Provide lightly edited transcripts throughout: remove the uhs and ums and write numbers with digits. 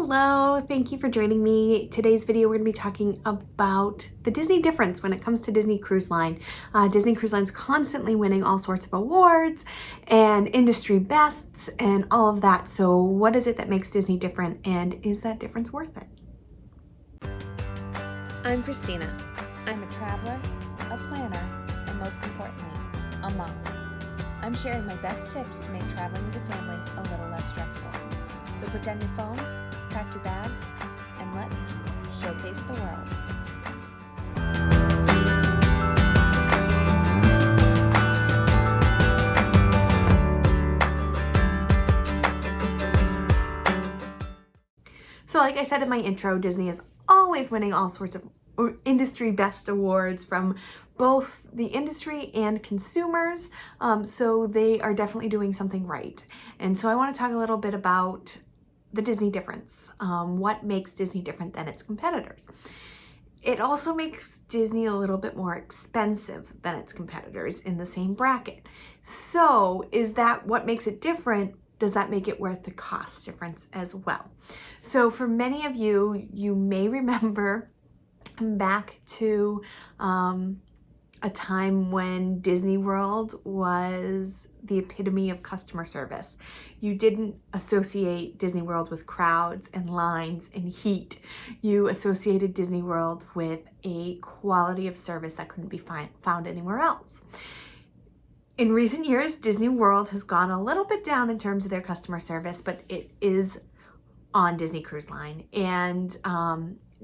Hello, thank you for joining me. Today's video we're going to be talking about the Disney difference when it comes to Disney Cruise Line. Disney Cruise Line's constantly winning all sorts of awards and industry bests and all of that. So what is it that makes Disney different, and is that difference worth it? I'm Christina. I'm a traveler, a planner, and most importantly, a mom. I'm sharing my best tips to make traveling as a family a little less stressful. So put down your phone, pack your bags, and let's showcase the world. So like I said in my intro, Disney is always winning all sorts of industry best awards from both the industry and consumers. So they are definitely doing something right. And so I want to talk a little bit about the Disney difference. What makes Disney different than its competitors? It also makes Disney a little bit more expensive than its competitors in the same bracket. So is that what makes it different? Does that make it worth the cost difference as well? So for many of you, you may remember back to a time when Disney World was the epitome of customer service. You didn't associate Disney World with crowds and lines and heat. You associated Disney World with a quality of service that couldn't be found anywhere else. In recent years, Disney World has gone a little bit down in terms of their customer service, but it is on Disney Cruise Line, and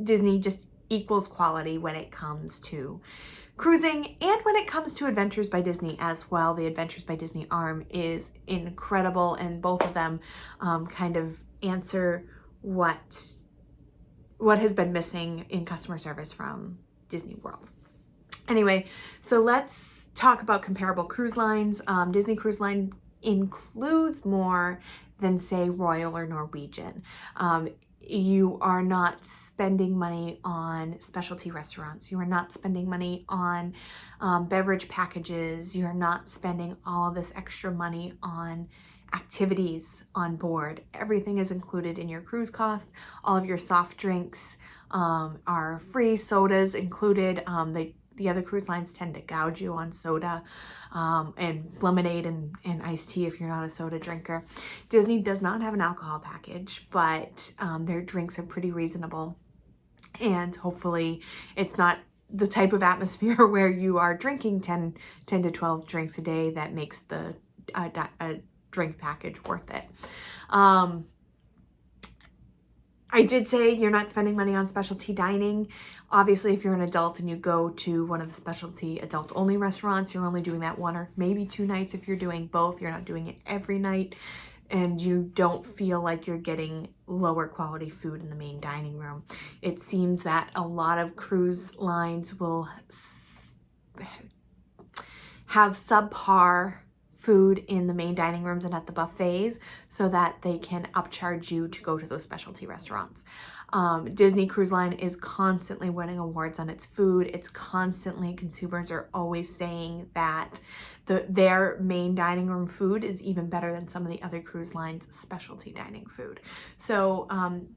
Disney just equals quality when it comes to cruising and when it comes to Adventures by Disney as well. The Adventures by Disney arm is incredible, and both of them kind of answer what has been missing in customer service from Disney World. Anyway, so let's talk about comparable cruise lines. Disney Cruise Line includes more than, say, Royal or Norwegian. You are not spending money on specialty restaurants. You are not spending money on beverage packages. You're not spending all of this extra money on activities on board. Everything is included in your cruise costs. All of your soft drinks are free, sodas included. The other cruise lines tend to gouge you on soda and lemonade and iced tea if you're not a soda drinker. Disney does not have an alcohol package, but their drinks are pretty reasonable. And hopefully it's not the type of atmosphere where you are drinking 10 to 12 drinks a day that makes the drink package worth it. I did say you're not spending money on specialty dining. Obviously, if you're an adult and you go to one of the specialty adult-only restaurants, you're only doing that one or maybe two nights. If you're doing both, you're not doing it every night, and you don't feel like you're getting lower quality food in the main dining room. It seems that a lot of cruise lines will have subpar food in the main dining rooms and at the buffets so that they can upcharge you to go to those specialty restaurants. Disney Cruise Line is constantly winning awards on its food. It's constantly, consumers are always saying that their main dining room food is even better than some of the other cruise lines' specialty dining food. So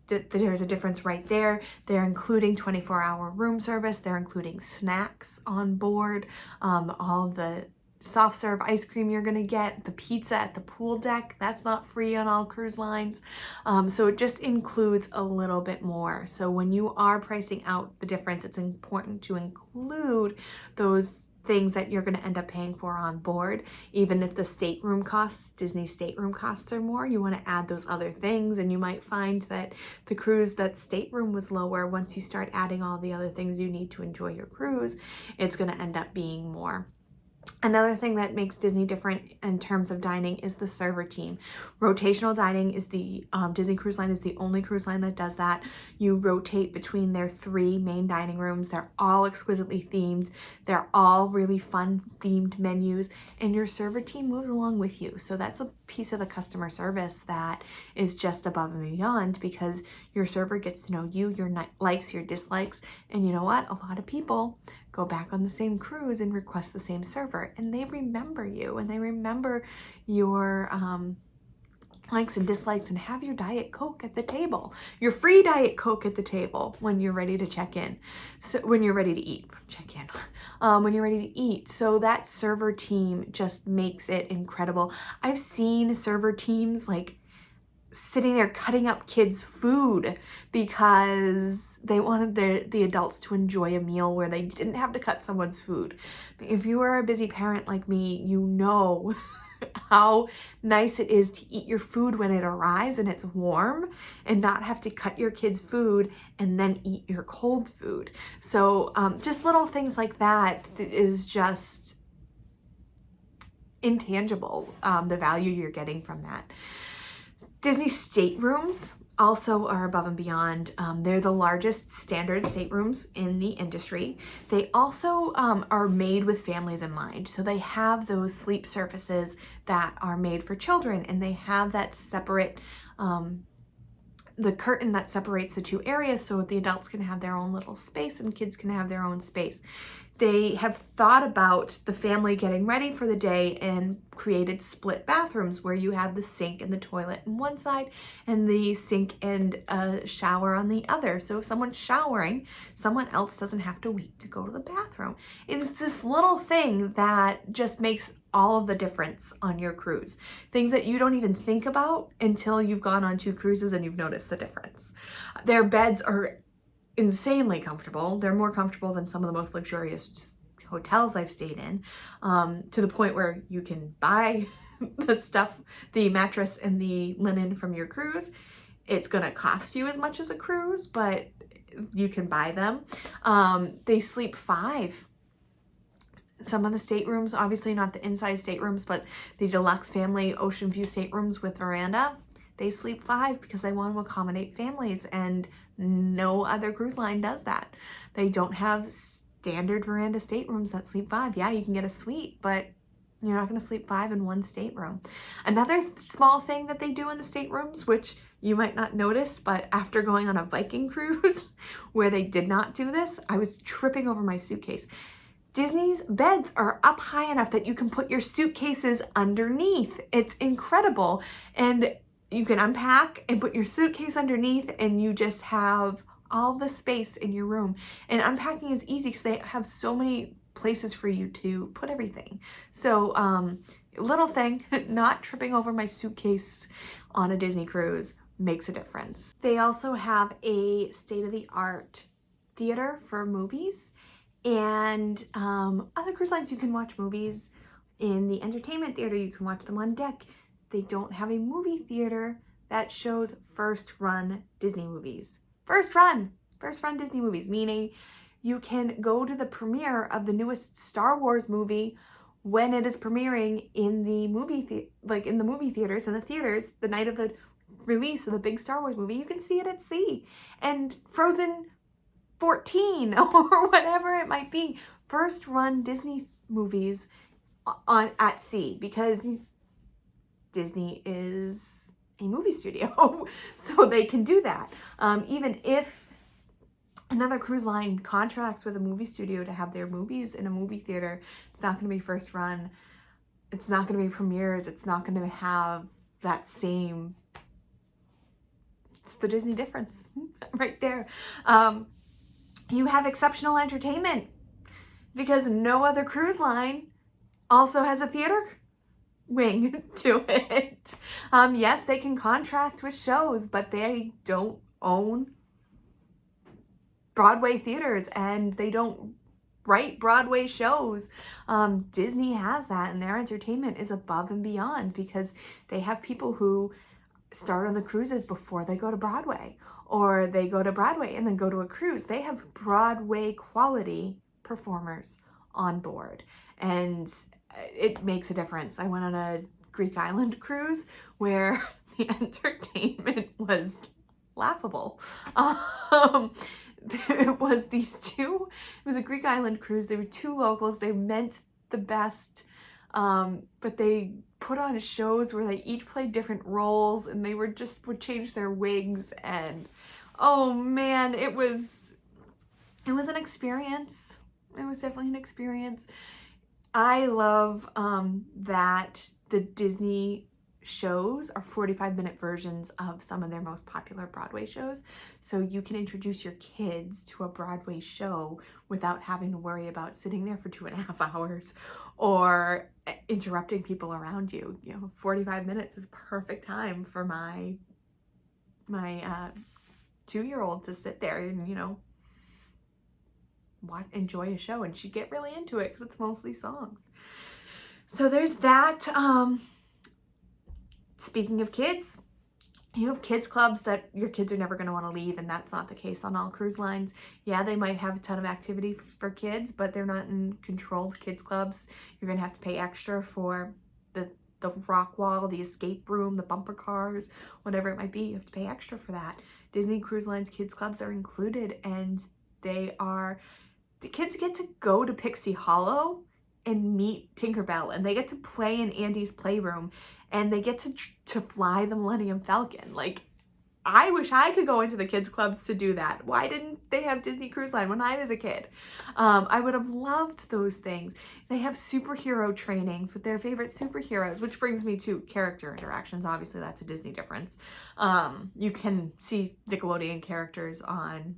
there's a difference right there. They're including 24-hour room service. They're including snacks on board, all of the soft serve ice cream you're gonna get, the pizza at the pool deck, that's not free on all cruise lines. So it just includes a little bit more. So when you are pricing out the difference, it's important to include those things that you're gonna end up paying for on board. Even if the stateroom costs, Disney stateroom costs are more, you wanna add those other things, and you might find that the cruise, that stateroom was lower. Once you start adding all the other things you need to enjoy your cruise, it's gonna end up being more. Another thing that makes Disney different in terms of dining is the server team. Rotational dining is the, Disney Cruise Line is the only cruise line that does that. You rotate between their 3 main dining rooms. They're all exquisitely themed. They're all really fun themed menus, and your server team moves along with you. So that's a piece of the customer service that is just above and beyond, because your server gets to know you, your likes, your dislikes, and you know what? A lot of people go back on the same cruise and request the same server, and they remember you, and they remember your likes and dislikes, and have your Diet Coke at the table, your free Diet Coke at the table when you're ready to check in. So when you're ready to eat, check in, when you're ready to eat. So that server team just makes it incredible. I've seen server teams like sitting there cutting up kids' food because they wanted the adults to enjoy a meal where they didn't have to cut someone's food. If you are a busy parent like me, you know how nice it is to eat your food when it arrives and it's warm and not have to cut your kids' food and then eat your cold food. So just little things like that is just intangible, the value you're getting from that. Disney staterooms also are above and beyond. They're the largest standard staterooms in the industry. They also are made with families in mind. So they have those sleep surfaces that are made for children, and they have that separate, the curtain that separates the two areas so the adults can have their own little space and kids can have their own space. They have thought about the family getting ready for the day and created split bathrooms where you have the sink and the toilet on one side and the sink and a shower on the other. So if someone's showering, someone else doesn't have to wait to go to the bathroom. It's this little thing that just makes all of the difference on your cruise. Things that you don't even think about until you've gone on 2 cruises and you've noticed the difference. Their beds are insanely comfortable. They're more comfortable than some of the most luxurious hotels I've stayed in, to the point where you can buy the stuff, the mattress and the linen from your cruise. It's gonna cost you as much as a cruise, but you can buy them. They sleep 5. Some of the staterooms, obviously not the inside staterooms, but the deluxe family ocean view staterooms with veranda, they sleep 5 because they want to accommodate families, and no other cruise line does that. They don't have standard veranda staterooms that sleep 5. Yeah, you can get a suite, but you're not going to sleep 5 in one stateroom. Another small thing that they do in the staterooms, which you might not notice, but after going on a Viking cruise where they did not do this, I was tripping over my suitcase. Disney's beds are up high enough that you can put your suitcases underneath. It's incredible. And you can unpack and put your suitcase underneath, and you just have all the space in your room. And unpacking is easy because they have so many places for you to put everything. So little thing, not tripping over my suitcase on a Disney cruise makes a difference. They also have a state-of-the-art theater for movies, and other cruise lines you can watch movies in the entertainment theater. You can watch them on deck. They don't have a movie theater that shows first run Disney movies. First run Disney movies, meaning you can go to the premiere of the newest Star Wars movie when it is premiering in the movie theaters, in the theaters, the night of the release of the big Star Wars movie. You can see it at sea. And Frozen 14 or whatever it might be, first run Disney movies at sea, because Disney is a movie studio, so they can do that. Even if another cruise line contracts with a movie studio to have their movies in a movie theater, it's not going to be first run. It's not going to be premieres. It's not going to have that same, it's the Disney difference right there. You have exceptional entertainment because no other cruise line also has a theater wing to it. Yes, they can contract with shows, but they don't own Broadway theaters and they don't write Broadway shows. Disney has that, and their entertainment is above and beyond because they have people who start on the cruises before they go to Broadway, or they go to Broadway and then go to a cruise. They have Broadway quality performers on board, and it makes a difference. I went on a Greek island cruise where the entertainment was laughable. It was a Greek island cruise. There were 2 locals. They meant the best, but they put on shows where they each played different roles, and they would change their wigs, and oh man, it was an experience. It was definitely an experience. I love that the Disney shows are 45-minute versions of some of their most popular Broadway shows. So you can introduce your kids to a Broadway show without having to worry about sitting there for 2.5 hours or interrupting people around you. 45 minutes is perfect time for my 2-year-old to sit there and, enjoy a show, and she'd get really into it because it's mostly songs. So there's that. Speaking of kids, you have kids clubs that your kids are never going to want to leave, and that's not the case on all cruise lines. Yeah, they might have a ton of activity for kids, but they're not in controlled kids clubs. You're going to have to pay extra for the rock wall, the escape room, the bumper cars, whatever it might be. You have to pay extra for that. Disney Cruise Line's kids clubs are included, and the kids get to go to Pixie Hollow and meet Tinkerbell, and they get to play in Andy's playroom, and they get to fly the Millennium Falcon. Like, I wish I could go into the kids clubs to do that. Why didn't they have Disney Cruise Line when I was a kid? I would have loved those things. They have superhero trainings with their favorite superheroes, which brings me to character interactions. Obviously, that's a Disney difference. You can see Nickelodeon characters on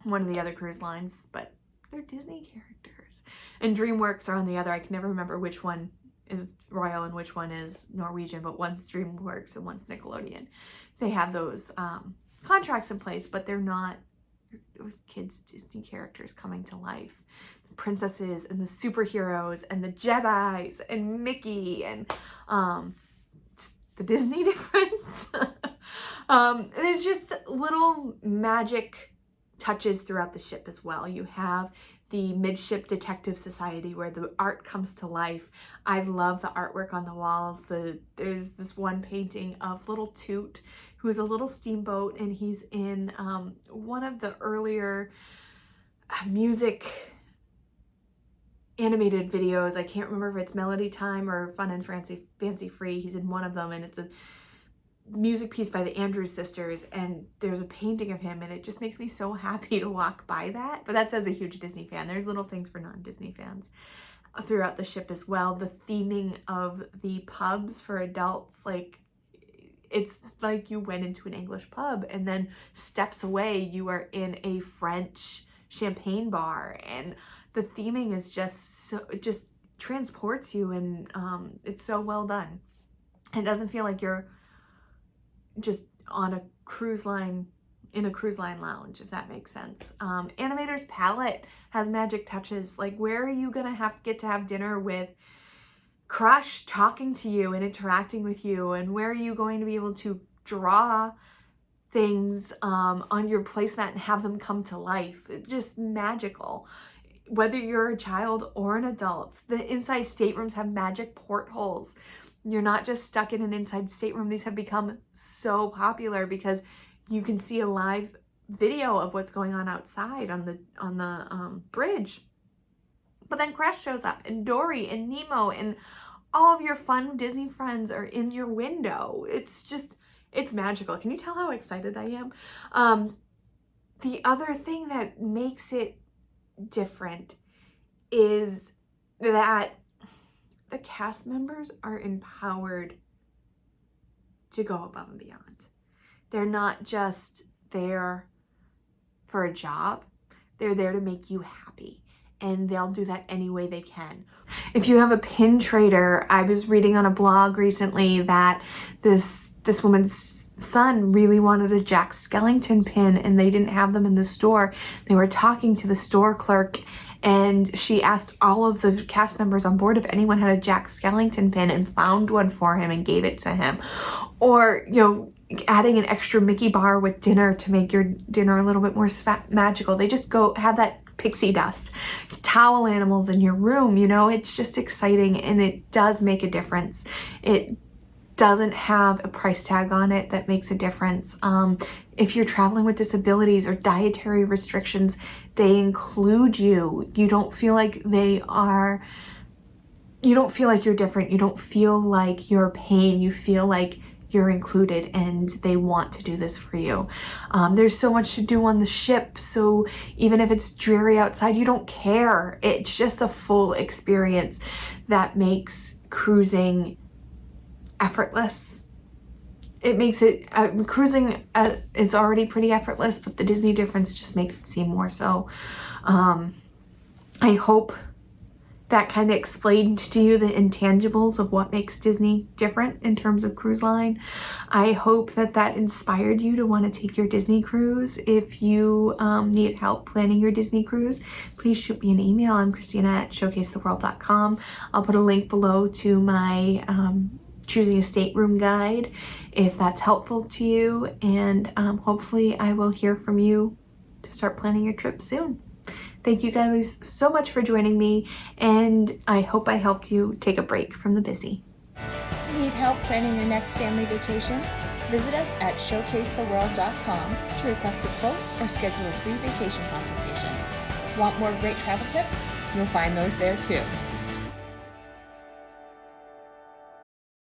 one of the other cruise lines, but they're Disney characters. And DreamWorks are on the other. I can never remember which one is Royal and which one is Norwegian, but one's DreamWorks and one's Nickelodeon. They have those contracts in place, but they're not those kids' Disney characters coming to life. The princesses and the superheroes and the Jedis and Mickey and the Disney difference. There's just little magic touches throughout the ship as well. You have the Midship Detective Society where the art comes to life. I love the artwork on the walls. There's this one painting of Little Toot, who is a little steamboat, and he's in one of the earlier music animated videos. I can't remember if it's Melody Time or Fun and Fancy Free. He's in one of them, and it's a music piece by the Andrews Sisters, and there's a painting of him, and it just makes me so happy to walk by that. But that's as a huge Disney fan. There's little things for non-Disney fans throughout the ship as well. The theming of the pubs for adults, like, it's like you went into an English pub and then steps away you are in a French champagne bar, and the theming is it just transports you, and it's so well done. It doesn't feel like you're just on a cruise line, in a cruise line lounge, if that makes sense. Animator's Palette has magic touches. Like, where are you gonna get to have dinner with Crush talking to you and interacting with you, and where are you going to be able to draw things on your placemat and have them come to life? It's just magical. Whether you're a child or an adult, the inside staterooms have magic portholes. You're not just stuck in an inside stateroom. These have become so popular because you can see a live video of what's going on outside on the bridge. But then Crush shows up, and Dory and Nemo and all of your fun Disney friends are in your window. It's magical. Can you tell how excited I am? The other thing that makes it different is that the cast members are empowered to go above and beyond. They're not just there for a job. They're there to make you happy, and they'll do that any way they can. If you have a pin trader, I was reading on a blog recently that this woman's son really wanted a Jack Skellington pin, and they didn't have them in the store. They were talking to the store clerk, and she asked all of the cast members on board if anyone had a Jack Skellington pin, and found one for him and gave it to him. Or, adding an extra Mickey bar with dinner to make your dinner a little bit more magical. They just go have that pixie dust, towel animals in your room. It's just exciting, and it does make a difference. It doesn't have a price tag on it that makes a difference. If you're traveling with disabilities or dietary restrictions, they include you. You don't feel like you don't feel like you're different. You don't feel like you're pain. You feel like you're included, and they want to do this for you. There's so much to do on the ship, so even if it's dreary outside, you don't care. It's just a full experience that makes cruising effortless. It makes it, cruising is already pretty effortless, but the Disney difference just makes it seem more so. I hope that kind of explained to you the intangibles of what makes Disney different in terms of cruise line. I hope that that inspired you to want to take your Disney cruise. If you need help planning your Disney cruise, please shoot me an email. I'm Christina@showcasetheworld.com. I'll put a link below to my choosing a stateroom guide if that's helpful to you, and hopefully I will hear from you to start planning your trip soon. Thank you guys so much for joining me, and I hope I helped you take a break from the busy. Need help planning your next family vacation? Visit us at showcasetheworld.com to request a quote or schedule a free vacation consultation. Want more great travel tips? You'll find those there too.